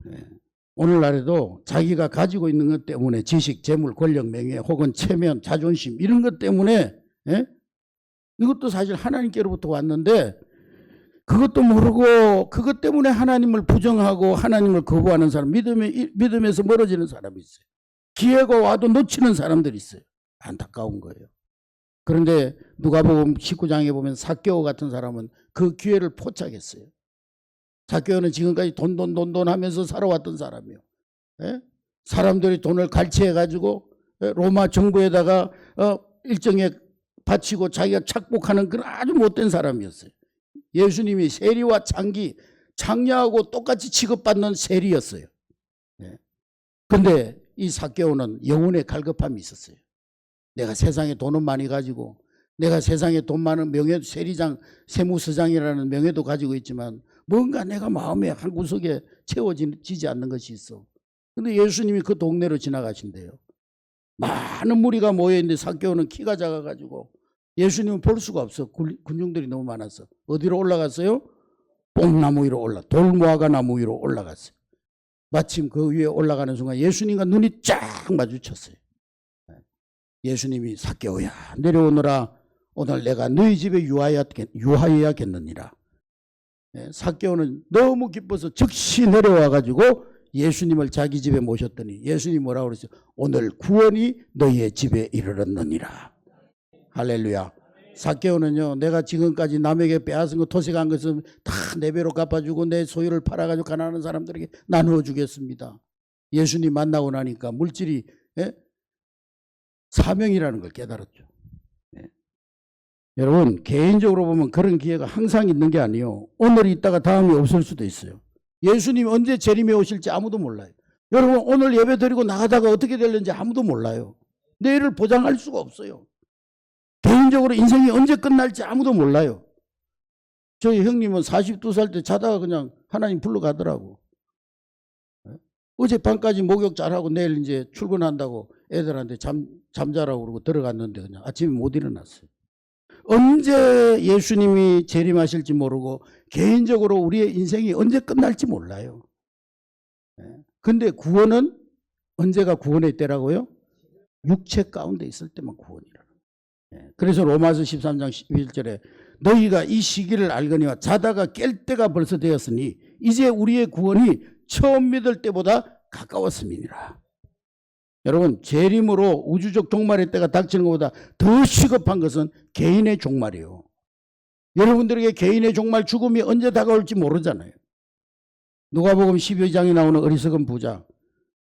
네. 오늘날에도 자기가 가지고 있는 것 때문에 지식, 재물, 권력, 명예 혹은 체면, 자존심 이런 것 때문에 이것도 사실 하나님께로부터 왔는데 그것도 모르고 그것 때문에 하나님을 부정하고 하나님을 거부하는 사람, 믿음에서 멀어지는 사람이 있어요. 기회가 와도 놓치는 사람들이 있어요. 안타까운 거예요. 그런데 누가복음 19장에 보면 삭개오 같은 사람은 그 기회를 포착했어요. 삭개오는 지금까지 돈 하면서 살아왔던 사람이에요. 예? 사람들이 돈을 갈취해가지고 로마 정부에다가 일정에 바치고 자기가 착복하는 그런 아주 못된 사람이었어요. 예수님이 세리와 장녀하고 똑같이 취급받는 세리였어요. 그런데 이 삭개오는 영혼의 갈급함이 있었어요. 내가 세상에 돈은 많이 가지고 내가 세상에 돈 많은 명예도 세리장, 세무서장이라는 명예도 가지고 있지만 뭔가 내가 마음에 한 구석에 채워지지 않는 것이 있어. 그런데 예수님이 그 동네로 지나가신대요. 많은 무리가 모여있는데 삭개오는 키가 작아가지고 예수님은 볼 수가 없어. 군중들이 너무 많아서. 어디로 올라갔어요? 뽕나무 위로 돌무화과 나무 위로 올라갔어요. 마침 그 위에 올라가는 순간 예수님과 눈이 쫙 마주쳤어요. 예수님이 삭개오야 내려오너라. 오늘 내가 너희 집에 유하여야겠느니라. 삭개오는 너무 기뻐서 즉시 내려와가지고 예수님을 자기 집에 모셨더니 예수님이 뭐라고 그랬어요? 오늘 구원이 너희의 집에 이르렀느니라. 할렐루야. 삭개오는요 내가 지금까지 남에게 빼앗은 거 토색한 것은 다 내 배로 갚아주고 내 소유를 팔아가지고 가난한 사람들에게 나누어 주겠습니다. 예수님 만나고 나니까 물질이 사명이라는 걸 깨달았죠. 여러분 개인적으로 보면 그런 기회가 항상 있는 게 아니에요. 오늘 있다가 다음이 없을 수도 있어요. 예수님이 언제 재림에 오실지 아무도 몰라요. 여러분 오늘 예배 드리고 나가다가 어떻게 될는지 아무도 몰라요. 내일을 보장할 수가 없어요. 개인적으로 인생이 언제 끝날지 아무도 몰라요. 저희 형님은 42살 때 자다가 그냥 하나님 불러가더라고. 어젯밤까지 목욕 잘하고 내일 이제 출근한다고 애들한테 잠자라고 그러고 들어갔는데 그냥 아침에 못 일어났어요. 언제 예수님이 재림하실지 모르고 개인적으로 우리의 인생이 언제 끝날지 몰라요. 근데 구원은 언제가 구원의 때라고요? 육체 가운데 있을 때만 구원이라. 그래서 로마서 13장 11절에 너희가 이 시기를 알거니와 자다가 깰 때가 벌써 되었으니 이제 우리의 구원이 처음 믿을 때보다 가까웠음이니라. 여러분, 재림으로 우주적 종말의 때가 닥치는 것보다 더 시급한 것은 개인의 종말이에요. 여러분들에게 개인의 종말, 죽음이 언제 다가올지 모르잖아요. 누가복음 12장에 나오는 어리석은 부자,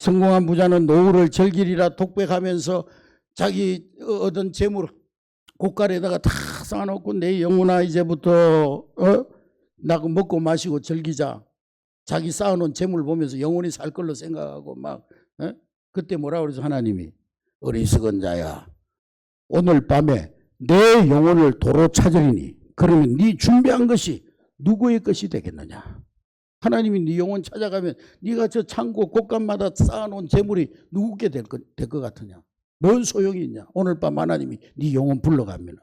성공한 부자는 노후를 절길이라 독백하면서 자기 얻은 재물 고깔에다가 다 쌓아놓고 내 영혼아 이제부터 나고 먹고 마시고 즐기자. 자기 쌓아놓은 재물 보면서 영혼이 살 걸로 생각하고 막 그때 뭐라 그러죠? 하나님이 어리석은 자야, 오늘 밤에 내 영혼을 도로 찾으리니 그러면 네 준비한 것이 누구의 것이 되겠느냐. 하나님이 네 영혼 찾아가면 네가 저 창고 곳간마다 쌓아놓은 재물이 누구께 될 것 같으냐. 뭔 소용이 있냐. 오늘 밤 하나님이 네 영혼 불러가면.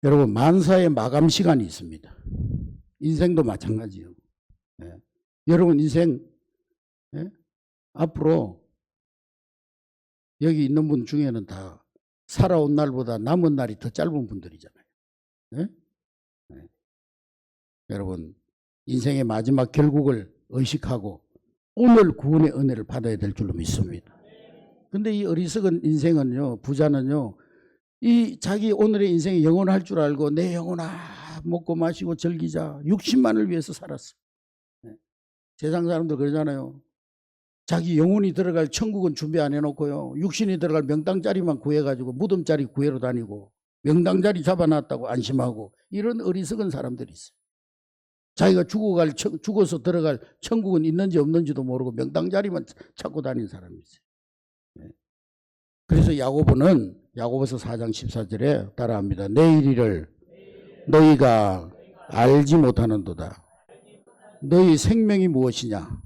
여러분, 만사의 마감 시간이 있습니다. 인생도 마찬가지예요. 여러분 인생 앞으로 여기 있는 분 중에는 다 살아온 날보다 남은 날이 더 짧은 분들이잖아요. 여러분, 인생의 마지막 결국을 의식하고 오늘 구원의 은혜를 받아야 될 줄로 믿습니다. 근데 이 어리석은 인생은요, 부자는요, 이 자기 오늘의 인생이 영원할 줄 알고 내 영혼아 먹고 마시고 즐기자 60만을 위해서 살았어. 세상 사람들 그러잖아요. 자기 영혼이 들어갈 천국은 준비 안 해놓고요, 육신이 들어갈 명당자리만 구해가지고 무덤자리 구해러 다니고 명당자리 잡아놨다고 안심하고, 이런 어리석은 사람들이 있어요. 자기가 죽어서 들어갈 천국은 있는지 없는지도 모르고 명당자리만 찾고 다니는 사람이 있어요. 그래서 야고보서 4장 14절에 따라합니다. 내일 일을 너희가 알지 못하는도다. 너희 생명이 무엇이냐?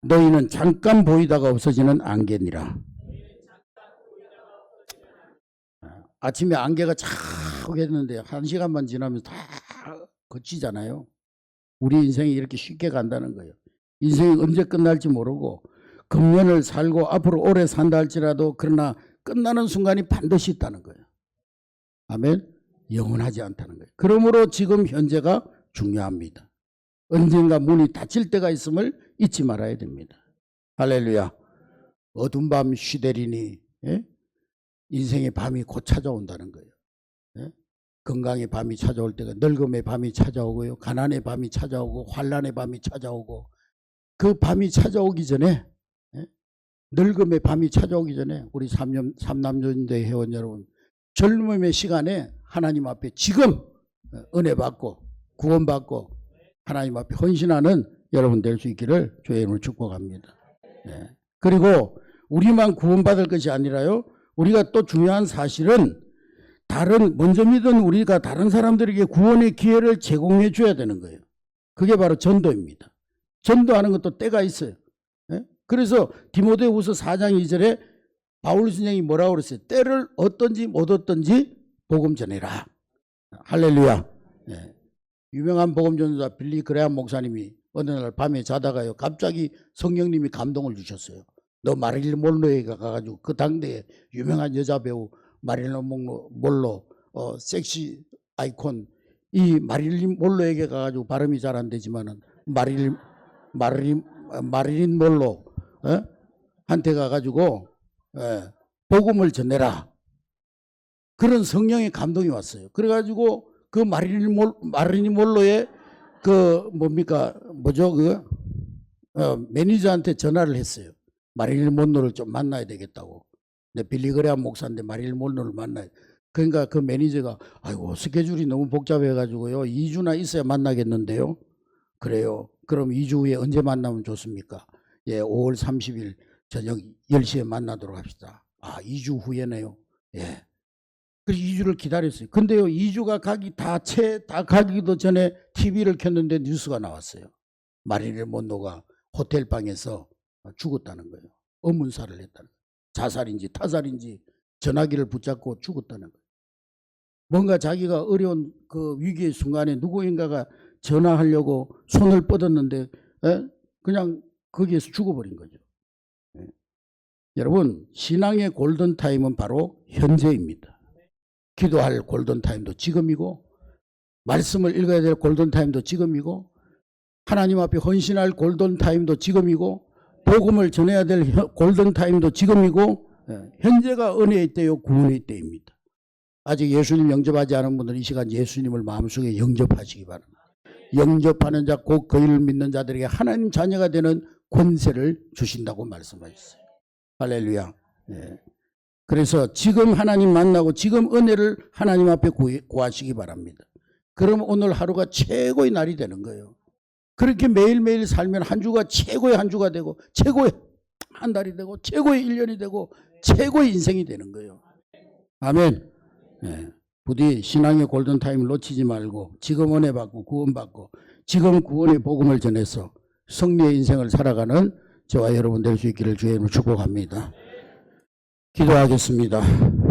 너희는 잠깐 보이다가 없어지는 안개니라. 아침에 안개가 쫙 오겠는데 1시간만 지나면 다 거치잖아요. 우리 인생이 이렇게 쉽게 간다는 거예요. 인생이 언제 끝날지 모르고 금년을 살고 앞으로 오래 산다 할지라도 그러나 끝나는 순간이 반드시 있다는 거예요. 아멘. 영원하지 않다는 거예요. 그러므로 지금 현재가 중요합니다. 언젠가 문이 닫힐 때가 있음을 잊지 말아야 됩니다. 할렐루야. 어두운 밤 쉬되리니 인생의 밤이 곧 찾아온다는 거예요. 건강의 밤이 찾아올 때가, 늙음의 밤이 찾아오고요, 가난의 밤이 찾아오고 환난의 밤이 찾아오고, 그 밤이 찾아오기 전에, 늙음의 밤이 찾아오기 전에 우리 삼남전대 회원 여러분, 젊음의 시간에 하나님 앞에 지금 은혜 받고 구원 받고 하나님 앞에 헌신하는 여러분 될 수 있기를 주의 이름으로 축복합니다. 그리고 우리만 구원받을 것이 아니라요, 우리가 또 중요한 사실은 먼저 믿은 우리가 다른 사람들에게 구원의 기회를 제공해 줘야 되는 거예요. 그게 바로 전도입니다. 전도하는 것도 때가 있어요. 그래서 디모데후서 4장 2절에 바울 선생이 뭐라고 그랬어요? 때를 얻든지 못 얻든지 복음 전해라. 할렐루야. 유명한 복음 전도자 빌리 그레함 목사님이 어느 날 밤에 자다가요, 갑자기 성령님이 감동을 주셨어요. 너 마릴린 몰로에 가가지고 그 당대에 유명한 여자 배우 마릴린 몰로 섹시 아이콘 이 마릴린 몰로에게 가가지고, 발음이 잘 안 되지만은 마릴린 몰로 한테 가가지고 복음을 전해라. 그런 성령의 감동이 왔어요. 그래가지고 그 마릴린 몰로의 그 매니저한테 전화를 했어요. 마릴린 몰로를 좀 만나야 되겠다고. 빌리 그레함 목사인데 마릴린 몰로를 만나야. 그러니까 그 매니저가 아이고 스케줄이 너무 복잡해가지고요, 2주나 있어야 만나겠는데요. 그래요. 그럼 2주 후에 언제 만나면 좋습니까? 5월 30일 저녁 10시에 만나도록 합시다. 2주 후에네요. 그래서 2주를 기다렸어요. 근데요, 2주가 다 가기도 전에 TV를 켰는데 뉴스가 나왔어요. 마릴린 먼로가 호텔방에서 죽었다는 거예요. 의문사를 했다는 거예요. 자살인지 타살인지 전화기를 붙잡고 죽었다는 거예요. 뭔가 자기가 어려운 그 위기의 순간에 누구인가가 전화하려고 손을 뻗었는데 그냥 거기에서 죽어버린 거죠. 여러분, 신앙의 골든타임은 바로 현재입니다. 기도할 골든타임도 지금이고, 말씀을 읽어야 될 골든타임도 지금이고, 하나님 앞에 헌신할 골든타임도 지금이고, 복음을 전해야 될 골든타임도 지금이고, 현재가 은혜의 때요 구원의 때입니다. 아직 예수님 영접하지 않은 분들은 이 시간 예수님을 마음속에 영접하시기 바랍니다. 영접하는 자 곧 그 이를 믿는 자들에게 하나님 자녀가 되는 권세를 주신다고 말씀하셨어요. 할렐루야. 그래서 지금 하나님 만나고 지금 은혜를 하나님 앞에 구하시기 바랍니다. 그럼 오늘 하루가 최고의 날이 되는 거예요. 그렇게 매일매일 살면 한 주가 최고의 한 주가 되고, 최고의 한 달이 되고, 최고의 1년이 되고, 최고의 인생이 되는 거예요. 아멘. 부디 신앙의 골든타임을 놓치지 말고 지금 은혜 받고 구원 받고 지금 구원의 복음을 전해서 승리의 인생을 살아가는 저와 여러분 될 수 있기를 주의 이름으로 축복합니다. 기도하겠습니다.